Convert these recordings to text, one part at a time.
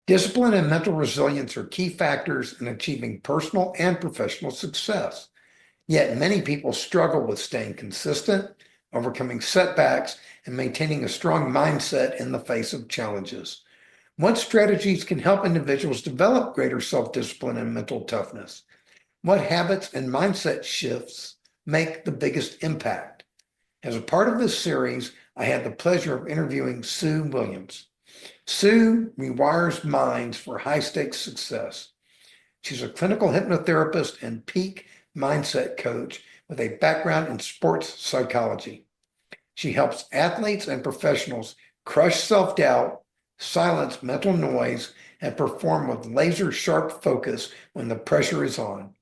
Discipline and mental resilience are key factors in achieving personal and professional success. Yet many people struggle with staying consistent, overcoming setbacks, and maintaining a strong mindset in the face of challenges. What strategies can help individuals develop greater self-discipline and mental toughness? What habits and mindset shifts make the biggest impact? As a part of this series, I had the pleasure of interviewing Sue Williams. Sue rewires minds for high-stakes success. She's a clinical hypnotherapist and peak mindset coach with a background in sports psychology. She helps athletes and professionals crush self-doubt, silence mental noise, and perform with laser-sharp focus when the pressure is on.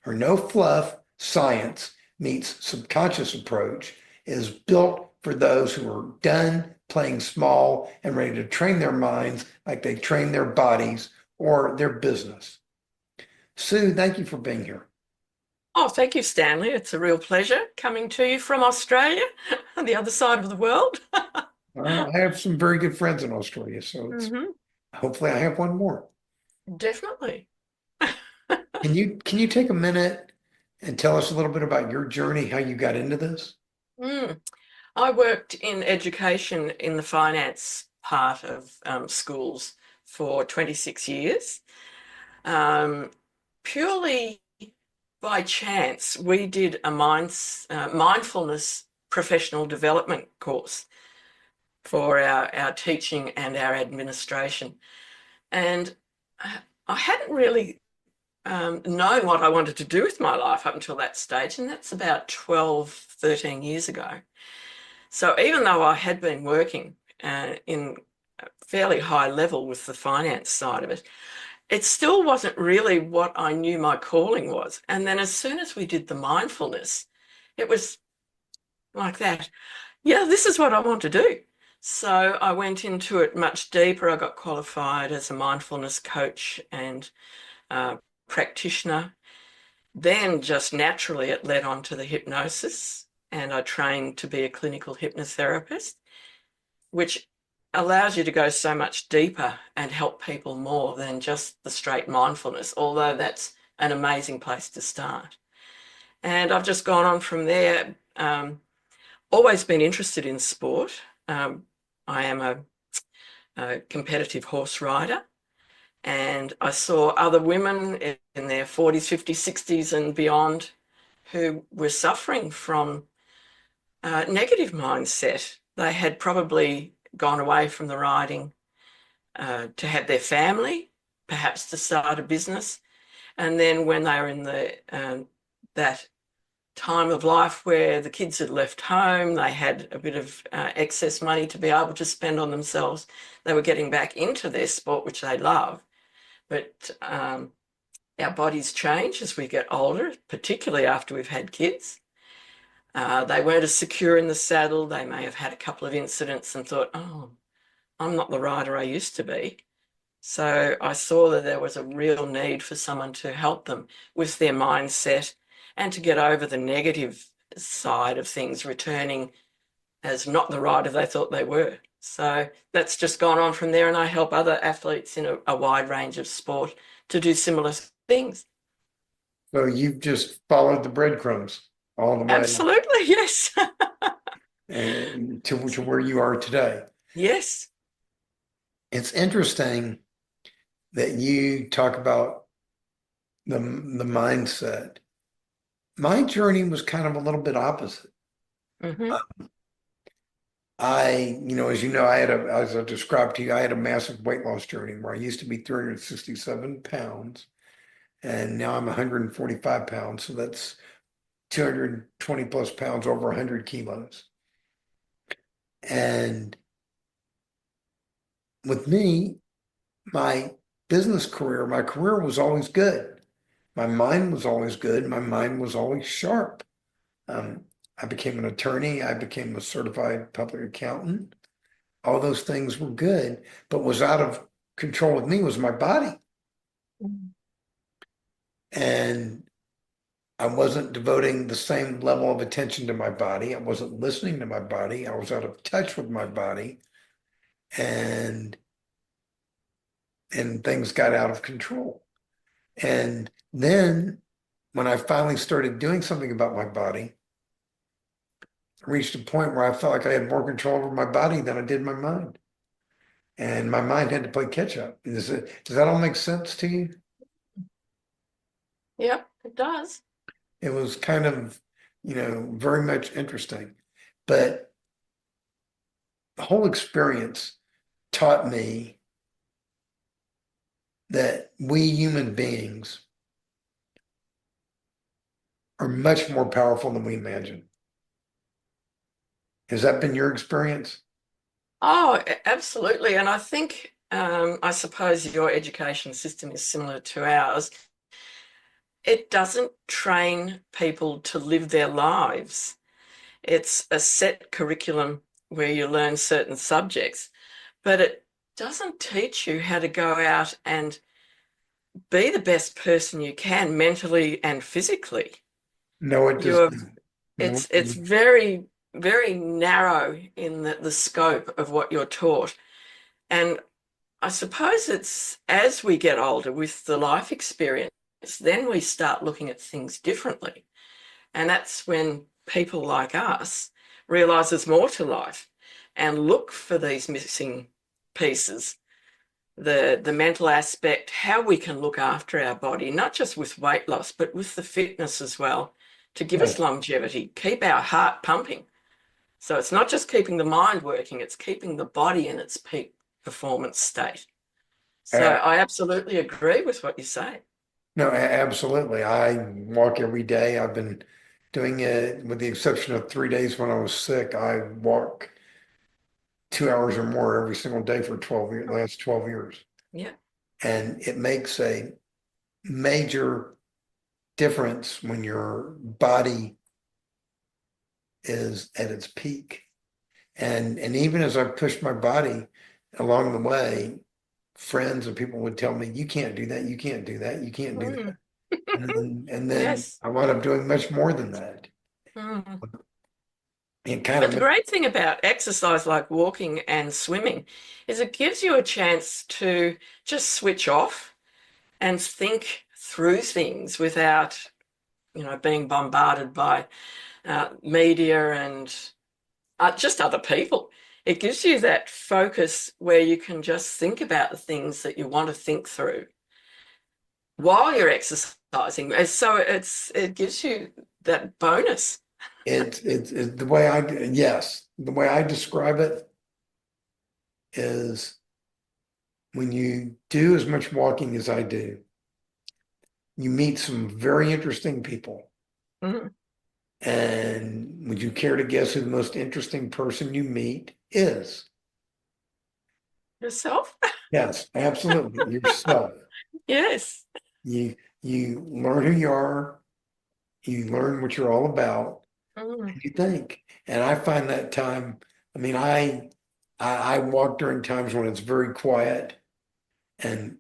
Her no-fluff science meets subconscious approach is built for those who are done playing small and ready to train their minds like they train their bodies or their business. Sue, thank you for being here. Oh, thank you, Stanley. It's a real pleasure coming to you from Australia, on the other side of the world. I have some very good friends in Australia, so hopefully I have one more. Definitely. Can you take a minute and tell us a little bit about your journey, how you got into this? I worked in education in the finance part of schools for 26 years. Purely by chance, we did a mindfulness professional development course for our teaching and our administration. And I hadn't really known what I wanted to do with my life up until that stage, and that's about 12, 13 years ago. So even though I had been working in a fairly high level with the finance side of it, it still wasn't really what I knew my calling was. And then as soon as we did the mindfulness, it was like that. Yeah, this is what I want to do. So I went into it much deeper. I got qualified as a mindfulness coach and practitioner. Then just naturally it led on to the hypnosis, and I trained to be a clinical hypnotherapist, which allows you to go so much deeper and help people more than just the straight mindfulness, although that's an amazing place to start. And I've just gone on from there. Always been interested in sport. I am a competitive horse rider, and I saw other women in their 40s, 50s, 60s and beyond who were suffering from negative mindset. They had probably gone away from the riding to have their family, perhaps to start a business. And then when they were in that time of life where the kids had left home, they had a bit of excess money to be able to spend on themselves, they were getting back into their sport, which they love. But our bodies change as we get older, particularly after we've had kids. They weren't as secure in the saddle. They may have had a couple of incidents and thought, oh, I'm not the rider I used to be. So I saw that there was a real need for someone to help them with their mindset and to get over the negative side of things, returning as not the rider they thought they were. So that's just gone on from there, and I help other athletes in a wide range of sport to do similar things. So you've just followed the breadcrumbs all the way. Absolutely, yes. And to where you are today. Yes. It's interesting that you talk about the mindset. My journey was kind of a little bit opposite. As you know, as I described to you, I had a massive weight loss journey where I used to be 367 pounds, and now I'm 145 pounds. So that's 220 plus pounds, over 100 kilos. And with me, my business career, my career was always good. My mind was always good. My mind was always sharp. I became an attorney. I became a certified public accountant. All those things were good, but was out of control with me was my body. And I wasn't devoting the same level of attention to my body. I wasn't listening to my body. I was out of touch with my body. And and things got out of control. And then when I finally started doing something about my body, I reached a point where I felt like I had more control over my body than I did my mind. And my mind had to play catch up. Does that all make sense to you? Yep, it does. It was kind of, very much interesting. But the whole experience taught me that we human beings are much more powerful than we imagine. Has that been your experience? Oh, absolutely. And I think, I suppose your education system is similar to ours. It doesn't train people to live their lives. It's a set curriculum where you learn certain subjects, but it doesn't teach you how to go out and be the best person you can mentally and physically. No, it does You're, not. No, it's very, very narrow in the scope of what you're taught. And I suppose it's as we get older with the life experience, then we start looking at things differently. And that's when people like us realize there's more to life and look for these missing pieces, the mental aspect, how we can look after our body, not just with weight loss, but with the fitness as well, to give us yes. longevity, keep our heart pumping. So it's not just keeping the mind working, it's keeping the body in its peak performance state. So Uh, I absolutely agree with what you say. no, absolutely. I walk every day. I've been doing it with the exception of 3 days when I was sick. I walk 2 hours or more every single day for 12 years, last 12 years. Yeah. And it makes a major difference when your body is at its peak. And even as I pushed my body along the way, friends and people would tell me, you can't do that, you can't do that, you can't do that. Mm. And then Yes. I wound up doing much more than that. Mm. And kind But the of, great thing about exercise like walking and swimming is it gives you a chance to just switch off and think through things without, being bombarded by media and just other people. It gives you that focus where you can just think about the things that you want to think through while you're exercising. And so it gives you that bonus. it's the way yes, the way I describe it is when you do as much walking as I do, you meet some very interesting people. Mhm. And would you care to guess who the most interesting person you meet is? Yourself? Yes, absolutely. Yourself. Yes. You learn who you are, you learn what you're all about, Mm. and you think. And I find that time, I mean, I walk during times when it's very quiet and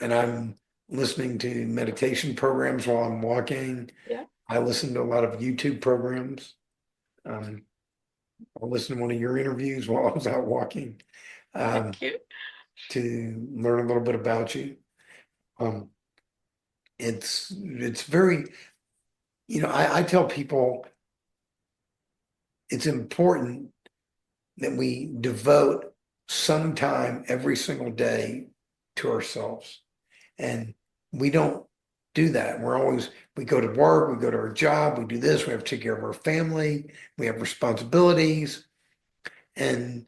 I'm listening to meditation programs while I'm walking. Yeah. I listen to a lot of YouTube programs. Um, I listened to one of your interviews while I was out walking Thank you. to learn a little bit about you. Um, it's very, I tell people it's important that we devote some time every single day to ourselves. And we don't do that. We go to work, we go to our job, we do this, we have to take care of our family, we have responsibilities. And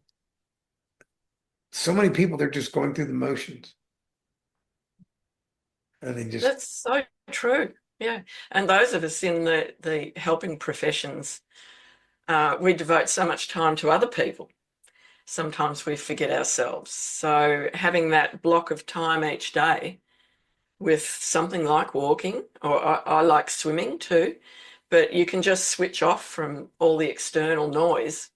so many people, they're just going through the motions. And they just, That's so true. Yeah. And those of us in the helping professions, we devote so much time to other people. Sometimes we forget ourselves. So having that block of time each day with something like walking, or I like swimming too, but you can just switch off from all the external noise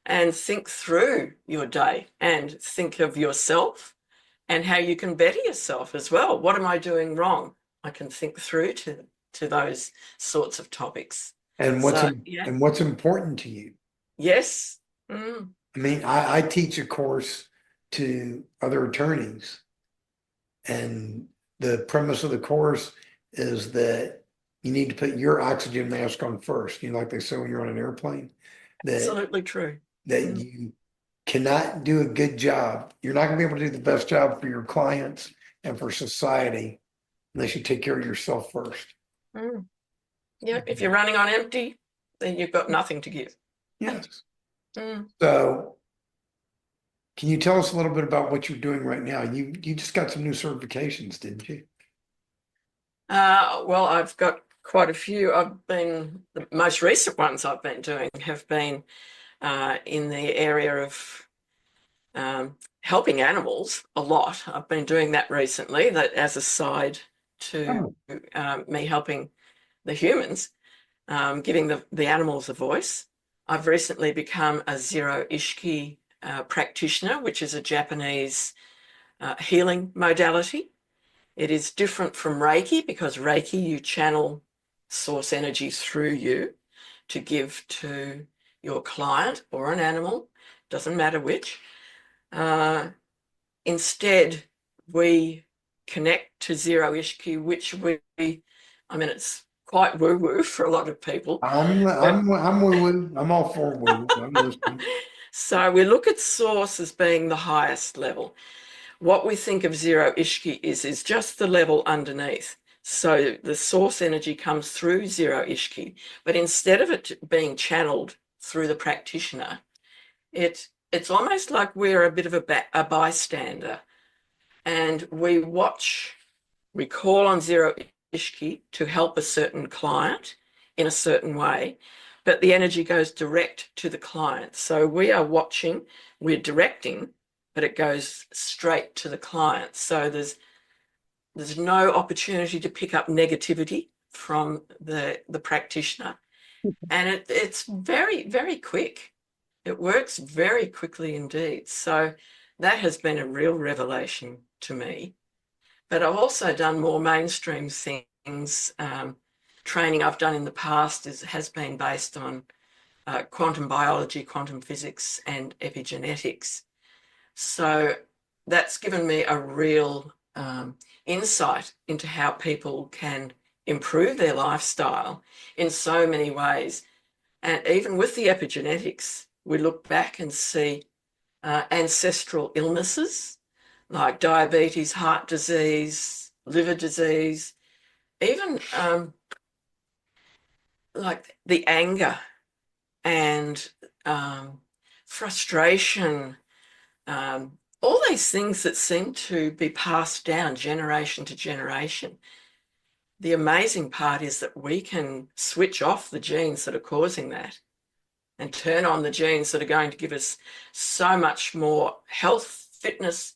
and think through your day and think of yourself and how you can better yourself as well. What am I doing wrong? I can think through to those sorts of topics. and So yeah, what's important to you. yes. Mm. I mean, I teach a course to other attorneys, And the premise of the course is that you need to put your oxygen mask on first. Like they say when you're on an airplane, that Absolutely true. that Mm. you cannot do a good job. You're not going to be able to do the best job for your clients and for society unless you take care of yourself first. Mm. Yeah, if you're running on empty, then you've got nothing to give. Yes. Mm. So, can you tell us a little bit about what you're doing right now? You just got some new certifications, didn't you? Well, I've got quite a few. The most recent ones I've been doing have been in the area of helping animals a lot. I've been doing that recently, that as a side to Oh, me helping the humans, giving the animals a voice. I've recently become a zero ishiki practitioner, which is a Japanese healing modality. It is different from Reiki because Reiki, you channel source energy through you to give to your client or an animal, doesn't matter which. Instead, we connect to zero ishiki, which it's quite woo-woo for a lot of people. I'm woo-woo. I'm all for woo. I'm listening. So we look at source as being the highest level. What we think of zero ishiki is just the level underneath. So the source energy comes through zero ishiki, but instead of it being channeled through the practitioner, it's almost like we're a bit of a bystander, and we call on zero ishiki to help a certain client in a certain way, but the energy goes direct to the client. So we are watching, we're directing, but it goes straight to the client. So there's no opportunity to pick up negativity from the practitioner. And it's very, very quick. It works very quickly indeed. So that has been a real revelation to me. But I've also done more mainstream things. Training I've done in the past has been based on quantum biology, quantum physics, and epigenetics. So that's given me a real insight into how people can improve their lifestyle in so many ways. And even with the epigenetics, we look back and see ancestral illnesses like diabetes, heart disease, liver disease, even like the anger and frustration, all these things that seem to be passed down generation to generation. The amazing part is that we can switch off the genes that are causing that and turn on the genes that are going to give us so much more health, fitness,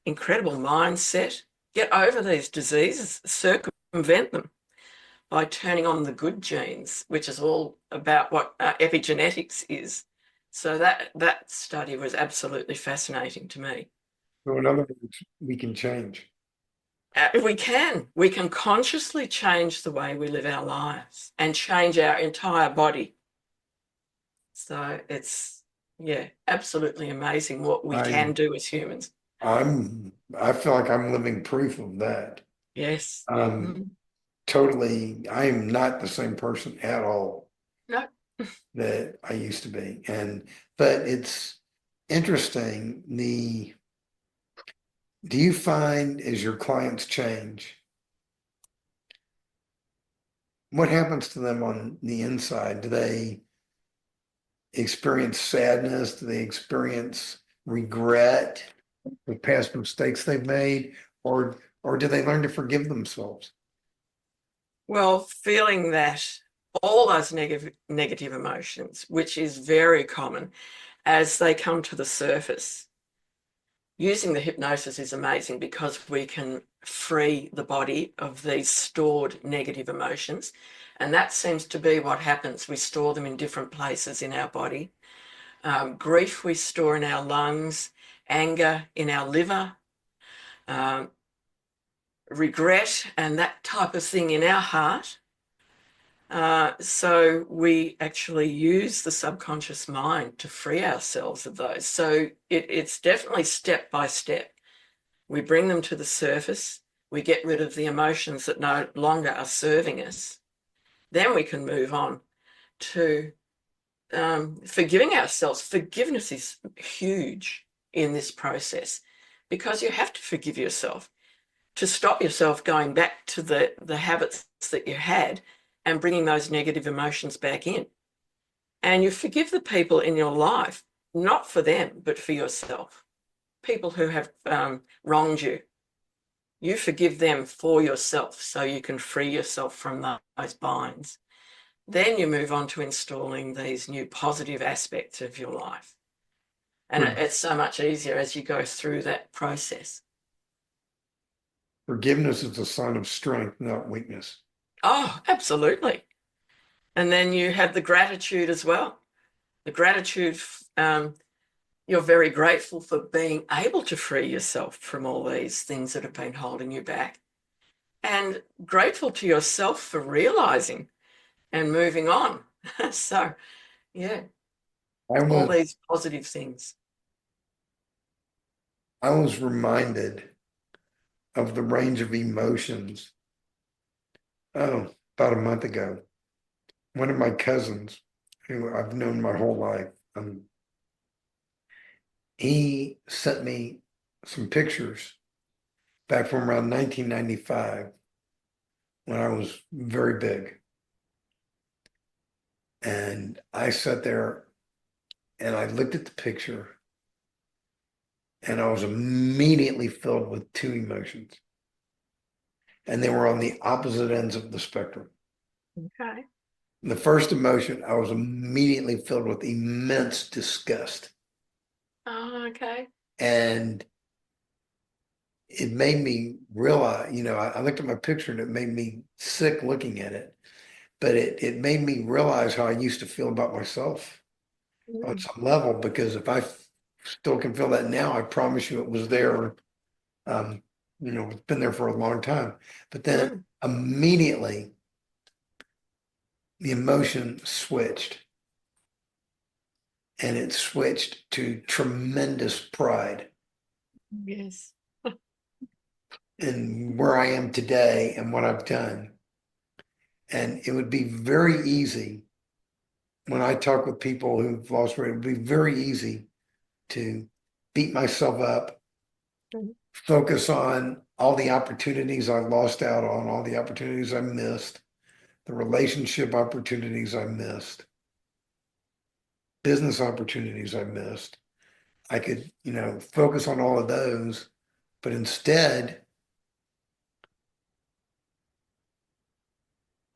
incredible mindset, get over these diseases, circumvent them by turning on the good genes, which is all about what epigenetics is. So that study was absolutely fascinating to me. So in other words, we can change. We can consciously change the way we live our lives and change our entire body. So it's, yeah, absolutely amazing what we I can do as humans. I feel like I'm living proof of that. Yes. Um, totally, I am not the same person at all No. that I used to be. But it's interesting, do you find as your clients change, what happens to them on the inside? Do they experience sadness? Do they experience regret with past mistakes they've made? Or do they learn to forgive themselves? Well, feeling that all those negative emotions, which is very common as they come to the surface, using the hypnosis is amazing because we can free the body of these stored negative emotions. And that seems to be what happens. We store them in different places in our body. Grief we store in our lungs, anger in our liver, um, regret and that type of thing in our heart. So we actually use the subconscious mind to free ourselves of those. So it's definitely step by step. we bring them to the surface, we get rid of the emotions that no longer are serving us, then we can move on to forgiving ourselves. Forgiveness is huge in this process because you have to forgive yourself to stop yourself going back to the habits that you had and bringing those negative emotions back in. And you forgive the people in your life, not for them, but for yourself. People who have wronged you, you forgive them for yourself so you can free yourself from those binds. Then you move on to installing these new positive aspects of your life. And it's so much easier as you go through that process. Forgiveness is a sign of strength, not weakness. Oh, absolutely. And then you have the gratitude as well. The gratitude, you're very grateful for being able to free yourself from all these things that have been holding you back. And grateful to yourself for realizing and moving on. So, yeah, all these positive things. I was reminded of the range of emotions, about a month ago. One of my cousins, who I've known my whole life, he sent me some pictures back from around 1995 when I was very big. And I sat there and I looked at the picture and I was immediately filled with two emotions. And they were on the opposite ends of the spectrum. Okay. The first emotion, I was immediately filled with immense disgust. Oh, okay. And it made me realize, I looked at my picture and it made me sick looking at it. But it made me realize how I used to feel about myself on some level, because if I still can feel that now, I promise you it was there. It's been there for a long time. But then immediately the emotion switched, and it switched to tremendous pride Yes. in where I am today and what I've done. And it would be very easy when I talk with people who've lost weight, it would be very easy to beat myself up, focus on all the opportunities I lost out on, all the opportunities I missed, the relationship opportunities I missed, business opportunities I missed. I could, focus on all of those, but instead,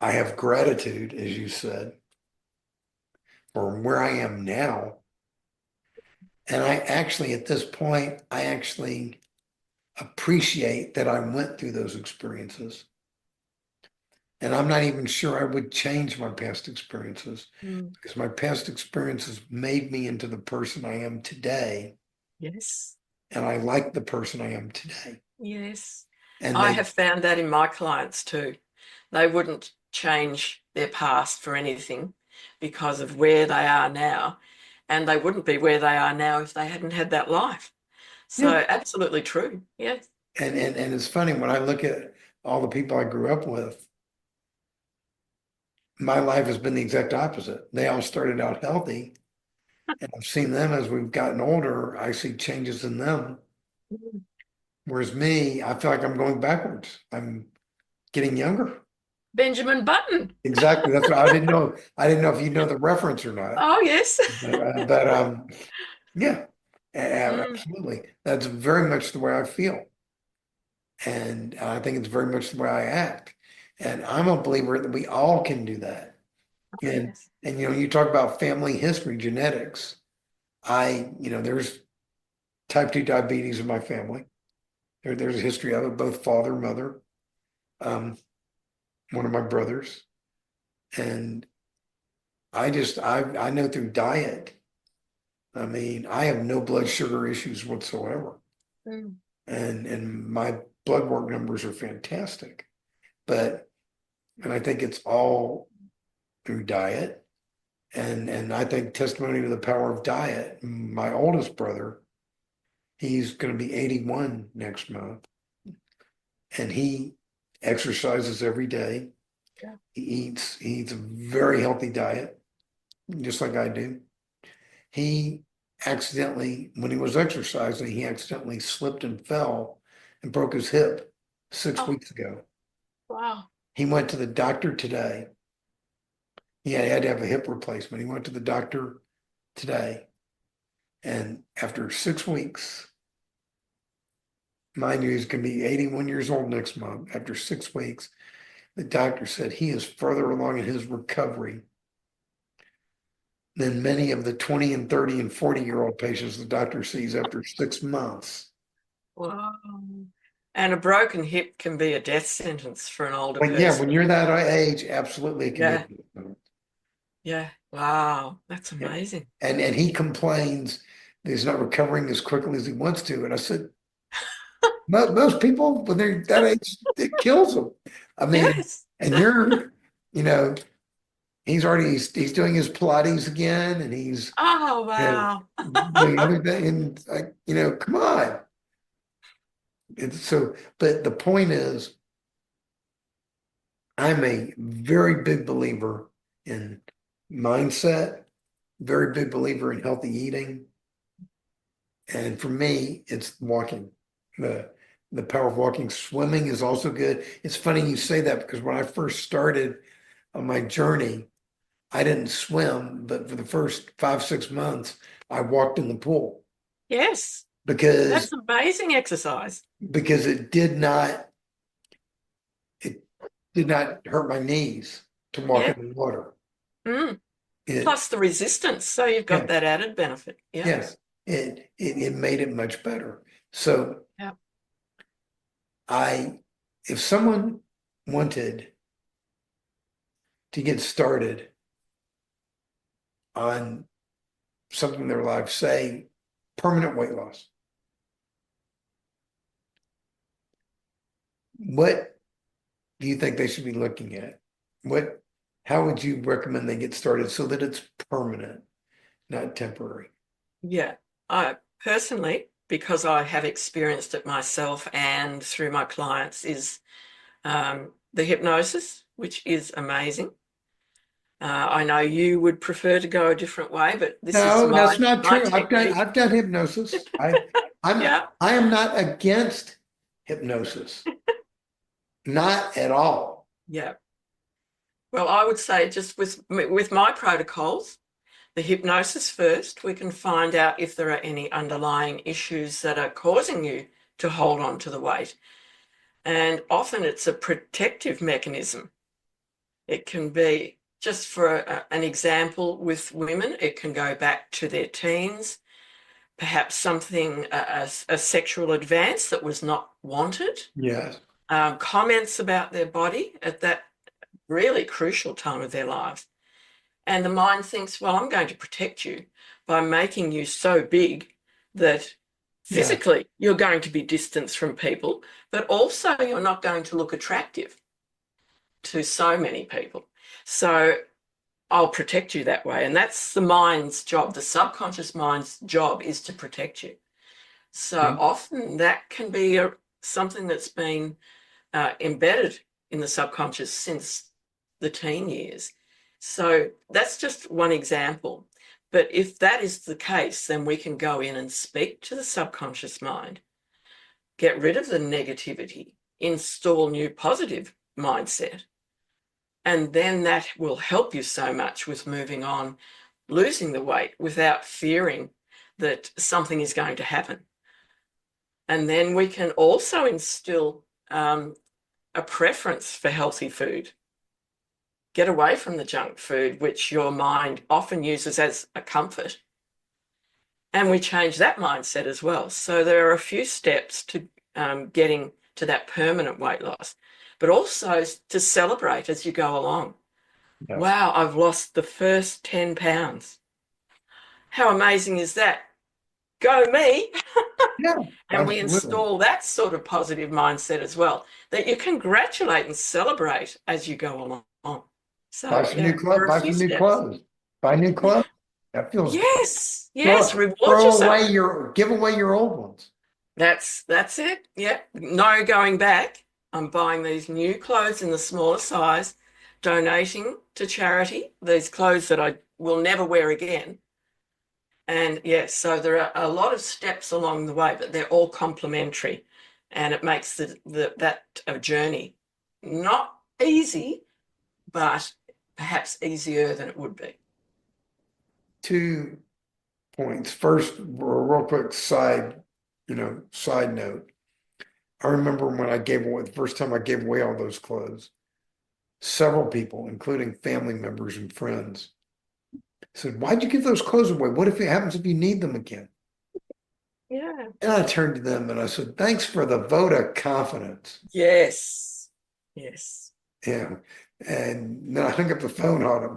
I have gratitude, as you said, for where I am now. And I actually, at this point, I actually appreciate that I went through those experiences. And I'm not even sure I would change my past experiences, because my past experiences made me into the person I am today. Yes. And I like the person I am today. Yes. And I have found that in my clients too. They wouldn't change their past for anything because of where they are now. And they wouldn't be where they are now if they hadn't had that life. So yeah. absolutely true. Yes. And it's funny when I look at all the people I grew up with, my life has been the exact opposite. They all started out healthy, and I've seen them as we've gotten older. I see changes in them. Whereas me, I feel like I'm going backwards. I'm getting younger. Benjamin Button. Exactly. That's what I didn't know. I didn't know if you know the reference or not. Oh, yes. But yeah, absolutely. That's very much the way I feel. And I think it's very much the way I act. And I'm a believer that we all can do that. And Yes. and you talk about family history, genetics. There's type 2 diabetes in my family. There's a history of it, both father, mother, one of my brothers. And I know through diet, I mean, I have no blood sugar issues whatsoever. And my blood work numbers are fantastic. And I think it's all through diet. And I think testimony to the power of diet. My oldest brother He's going to be 81 next month, and he exercises every day. Yeah. He eats a very healthy diet, just like I do. He accidentally, when he was exercising, he accidentally slipped and fell and broke his hip 6 weeks ago. Wow. He went to the doctor today. He had to have a hip replacement. He went to the doctor today. And after 6 weeks, mind you, he's going to be 81 years old next month. After 6 weeks, the doctor said he is further along in his recovery than many of the 20 and 30 and 40-year-old patients the doctor sees after 6 months. Wow. And a broken hip can be a death sentence for an older When person. you're that age, absolutely it can be. Yeah. Wow. That's Yeah. amazing. And he complains that he's not recovering as quickly as he wants to. And I said, most people when they're that age, it kills them. I mean, Yes. and you know, he's doing his Pilates again, and he's Oh, you know, wow. doing other things, and like come on. It's so, but the point is, I'm a very big believer in mindset, very big believer in healthy eating. And for me, it's walking. The power of walking. Swimming is also good. It's funny you say that because when I first started on my journey, I didn't swim, but for the first 5, 6 months, I walked in the pool Yes. because That's amazing exercise. because it did not hurt my knees to walk Yeah. in the water. Mm. It Plus the resistance. So you've got yeah, that added benefit. Yeah. yes, it made it much better. So Yeah. if someone wanted to get started on something in their life, say permanent weight loss, what do you think they should be looking at? How would you recommend they get started so that it's permanent, not temporary? Yeah. I personally, because I have experienced it myself and through my clients, is the hypnosis, which is amazing. I know you would prefer to go a different way, but this is No, that's not my true. technique. I've done hypnosis. Yeah. I am not against hypnosis. Not at all. Yeah. Well, I would say just with my protocols, the hypnosis first, we can find out if there are any underlying issues that are causing you to hold on to the weight. And often it's a protective mechanism. It can be, just for an example, with women, it can go back to their teens, perhaps something, a sexual advance that was not wanted, Yes. comments about their body at that really crucial time of their lives. And the mind thinks, well, I'm going to protect you by making you so big that Yeah. physically you're going to be distanced from people, but also you're not going to look attractive to so many people. So I'll protect you that way. And that's the mind's job. The subconscious mind's job is to protect you. So Yeah. often that can be something that's been embedded in the subconscious since the teen years. So that's just one example. But if that is the case, then we can go in and speak to the subconscious mind, get rid of the negativity, install new positive mindset. And then that will help you so much with moving on, losing the weight without fearing that something is going to happen. And then we can also instill a preference for healthy food. Get away from the junk food, which your mind often uses as a comfort. And we change that mindset as well. So there are a few steps to getting to that permanent weight loss, but also to celebrate as you go along. Yes. Wow, I've lost the first 10 pounds. How amazing is that? Go me. Yeah. And we Absolutely. install that sort of positive mindset as well, that you congratulate and celebrate as you go along. So, Buy some new yeah, there clothes. are a Buy few some new steps. clothes. Buy new clothes. That feels good. Yes, yes, reward yourself. Give away your old ones. That's it. Yeah. No going back. I'm buying these new clothes in the smaller size, donating to charity, these clothes that I will never wear again. And yes, so there are a lot of steps along the way, but they're all complementary. And it makes that journey not easy, but perhaps easier than it would be. 2 points. First, a real quick side note. I remember when I gave away the first time I gave away all those clothes, several people, including family members and friends, said, "Why'd you give those clothes away? What if it happens if you need them again?" Yeah. And I turned to them and I said, "Thanks for the vote of confidence." Yes. Yes. Yeah. And then I hung up the phone on them.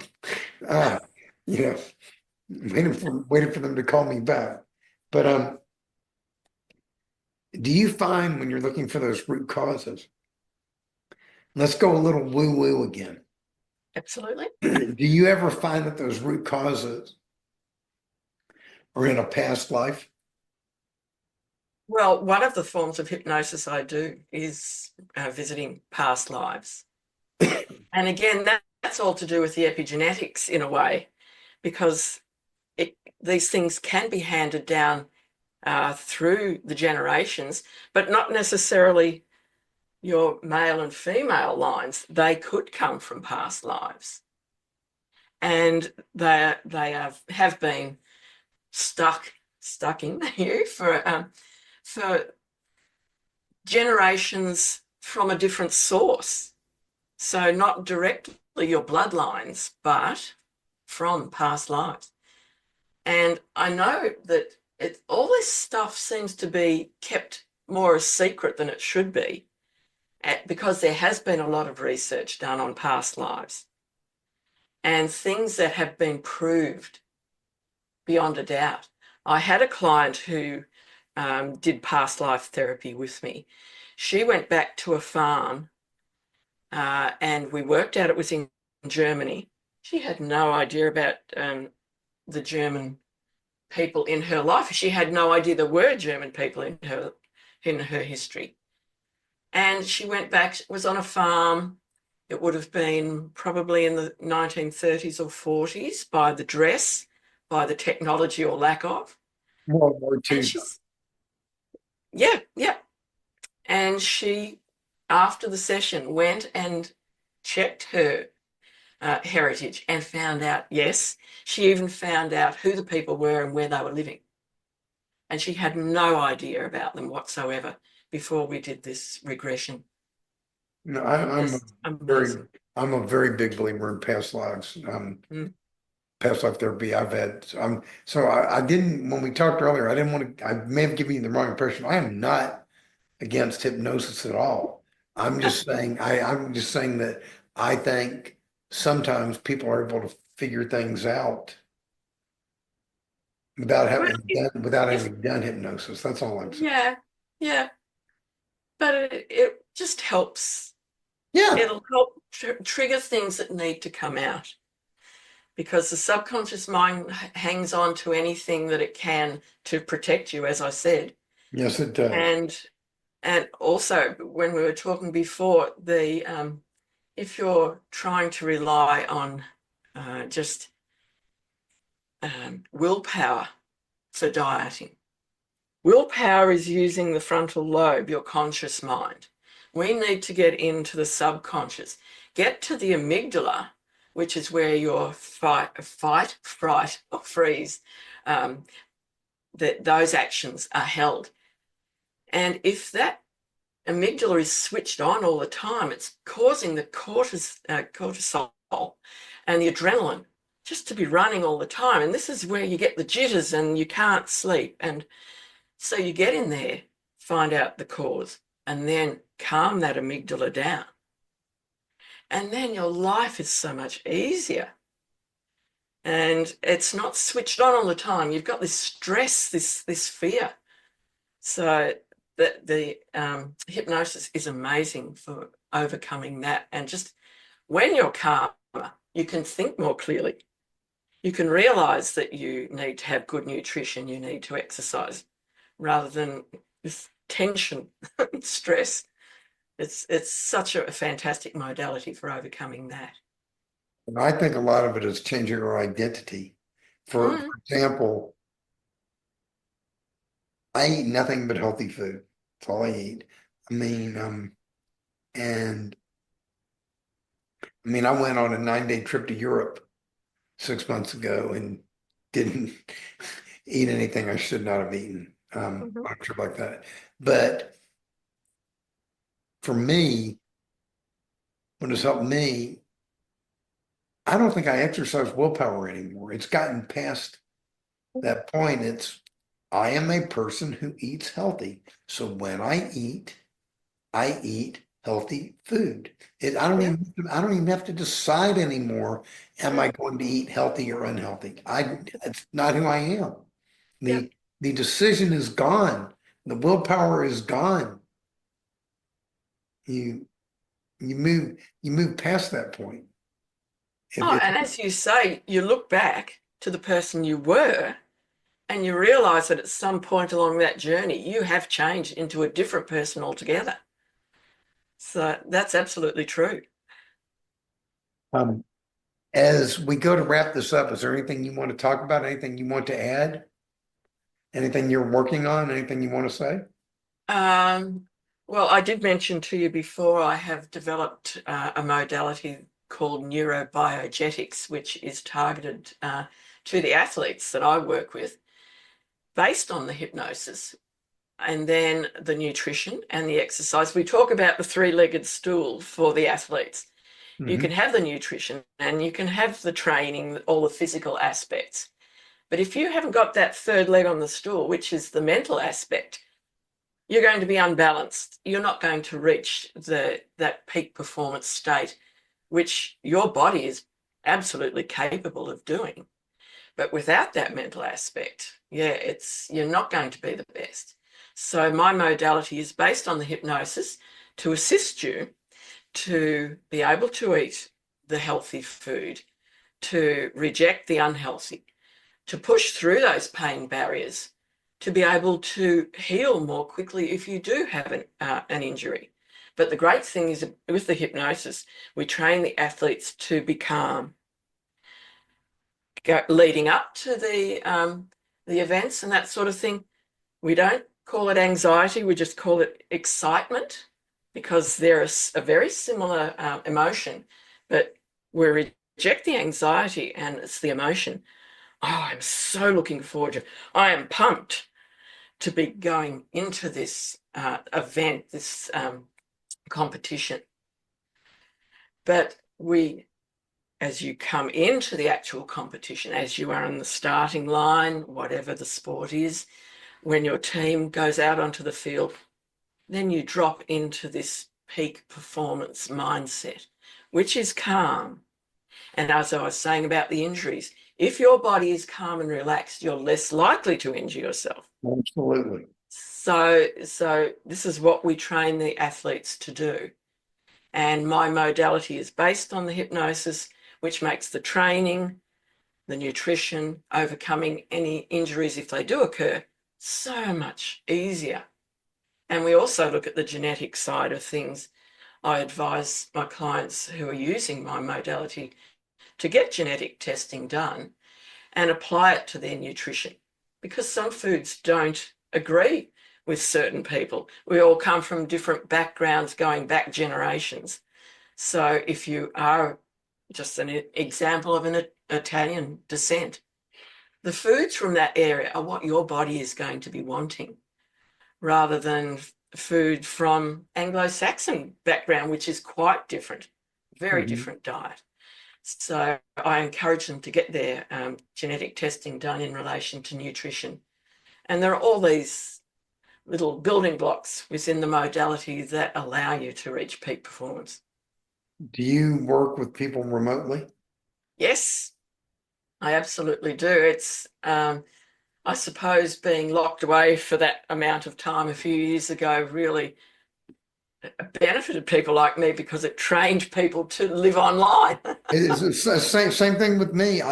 Ah, you know, waiting for them to call me back. But do you find when you're looking for those root causes, let's go a little woo-woo again. Absolutely. Do you ever find that those root causes are in a past life? Well, one of the forms of hypnosis I do is visiting past lives. And again, that's all to do with the epigenetics in a way, because these things can be handed down through the generations, but not necessarily your male and female lines. They could come from past lives. And they have been stuck in you for generations from a different source. So not directly your bloodlines, but from past lives. And I know that all this stuff seems to be kept more a secret than it should be, because there has been a lot of research done on past lives and things that have been proved beyond a doubt. I had a client who did past life therapy with me. She went back to a farm and we worked out it was in Germany. She had no idea about the German people in her life. She had no idea there were German people in her history. And she went back, was on a farm. It would have been probably in the 1930s or 40s, by the dress, by the technology or lack of. World War And II. she's, yeah, yeah. And she, after the session, went and checked her heritage and found out, yes, she even found out who the people were and where they were living. And she had no idea about them whatsoever before we did this regression. No, I'm Just very, amazing. I'm a very big believer in past lives. Mm. Past life therapy I've had. So I didn't, when we talked earlier, I didn't want to, I may have given you the wrong impression. I am not against hypnosis at all. I'm just saying that I think sometimes people are able to figure things out Well, without if having done hypnosis. That's all I'm saying. yeah, yeah, but it just helps. Yeah. It'll help trigger things that need to come out, because the subconscious mind hangs on to anything that it can to protect you, as I said. Yes, it does. And also, when we were talking before, if you're trying to rely on just willpower for dieting, willpower is using the frontal lobe, your conscious mind. We need to get into the subconscious, get to the amygdala, which is where your fight, fright, or freeze, those actions are held. And if that amygdala is switched on all the time, it's causing the cortisol and the adrenaline just to be running all the time. And this is where you get the jitters and you can't sleep. And so you get in there, find out the cause, and then calm that amygdala down. And then your life is so much easier. And it's not switched on all the time. You've got this stress, this fear. So the hypnosis is amazing for overcoming that. And just when you're calmer, you can think more clearly. you can realize that you need to have good nutrition, you need to exercise, rather than this tension and stress. It's such a fantastic modality for overcoming that. And I think a lot of it is changing our identity. For Mm, example, I eat nothing but healthy food. That's all I eat. I mean, and I mean, I went on a 9-day trip to Europe 6 months ago and didn't eat anything I should not have eaten mhm. on a trip like that. But for me, what has helped me, I don't think I exercise willpower anymore. It's gotten past that point. I am a person who eats healthy. So when I eat healthy food. Yeah, I don't even have to decide anymore, am mm, I going to eat healthy or unhealthy? It's not who I am. yeah. The decision is gone. The willpower is gone. You you move past that point. If Oh, it, and as you say, you look back to the person you were and you realize that at some point along that journey, you have changed into a different person altogether. So that's absolutely true. um, as we go to wrap this up, is there anything you want to talk about? Anything you want to add? Anything you're working on? Anything you want to say? Um, well, I did mention to you before, I have developed a modality called neurobiogetics, which is targeted to the athletes that I work with based on the hypnosis and then the nutrition and the exercise. We talk about the three-legged stool for the athletes. You can Hmm. have the nutrition and you can have the training, all the physical aspects. But if you haven't got that third leg on the stool, which is the mental aspect, you're going to be unbalanced. You're not going to reach that peak performance state, which your body is absolutely capable of doing. But without that mental aspect, yeah, you're not going to be the best. So my modality is based on the hypnosis to assist you to be able to eat the healthy food, to reject the unhealthy, to push through those pain barriers, to be able to heal more quickly if you do have an injury. But the great thing is with the hypnosis, we train the athletes to be calm, leading up to the events and that sort of thing. We don't call it anxiety, we just call it excitement because they're a very similar emotion, but we reject the anxiety and it's the emotion. Oh, I'm so looking forward to. I am pumped to be going into this event, this competition. But as you come into the actual competition, as you are in the starting line, whatever the sport is, when your team goes out onto the field, then you drop into this peak performance mindset, which is calm. And as I was saying about the injuries, if your body is calm and relaxed, you're less likely to injure yourself. Absolutely. So this is what we train the athletes to do. And my modality is based on the hypnosis, which makes the training, the nutrition, overcoming any injuries if they do occur, so much easier. And we also look at the genetic side of things. I advise my clients who are using my modality to get genetic testing done and apply it to their nutrition because some foods don't agree with certain people. We all come from different backgrounds going back generations. So if you are just an example of an Italian descent, the foods from that area are what your body is going to be wanting rather than food from Anglo-Saxon background, which is quite different, very Mhm. different diet. So I encourage them to get their genetic testing done in relation to nutrition. And there are all these little building blocks within the modality that allow you to reach peak performance. Do you work with people remotely? Yes, I absolutely do. It's, I suppose, being locked away for that amount of time a few years ago really benefited people like me because it trained people to live online. It's the same thing with me.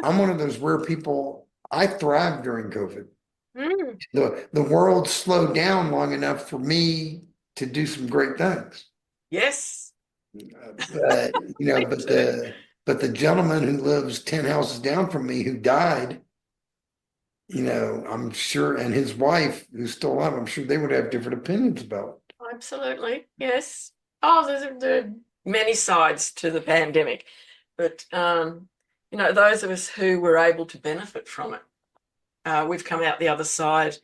I'm one of those rare people. I thrived during COVID. Mm, The world slowed down long enough for me to do some great things. yes, But me too. but the gentleman who lives 10 houses down from me who died, I'm sure, and his wife who's still alive, I'm sure they would have different opinions about it. Absolutely, yes. Oh, there are many sides to the pandemic, but those of us who were able to benefit from it, we've come out the other side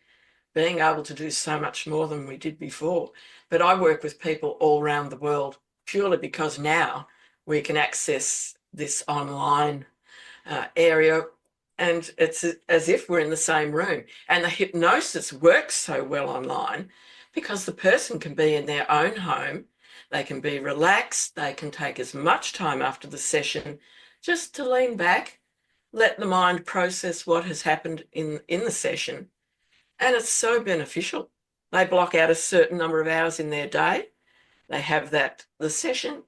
being able to do so much more than we did before. But I work with people all around the world purely because now we can access this online area, and it's as if we're in the same room. And the hypnosis works so well online because the person can be in their own home, they can be relaxed, they can take as much time after the session just to lean back, let the mind process what has happened in the session. And it's so beneficial. They block out a certain number of hours in their day, they have the session,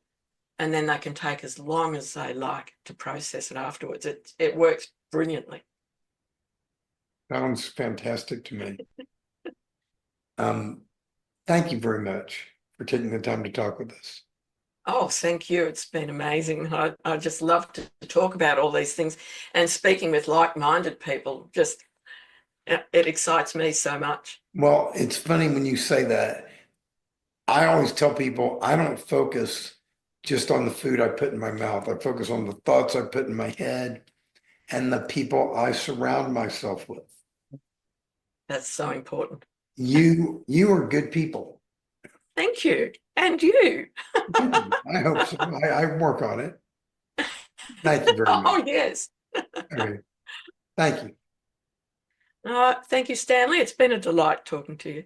and then they can take as long as they like to process it afterwards. It works brilliantly. Sounds fantastic to me. Um, Thank you very much for taking the time to talk with us. Oh, thank you. It's been amazing. I just love to talk about all these things, and speaking with like-minded people, just it excites me so much. Well, it's funny when you say that. I always tell people I don't focus just on the food I put in my mouth. I focus on the thoughts I put in my head and the people I surround myself with. That's so important. You are good people. Thank you. And you. Thank you. I hope so. I work on it. Thank you very much. Oh, yes. Okay. Thank you. Thank you, Stanley. It's been a delight talking to you.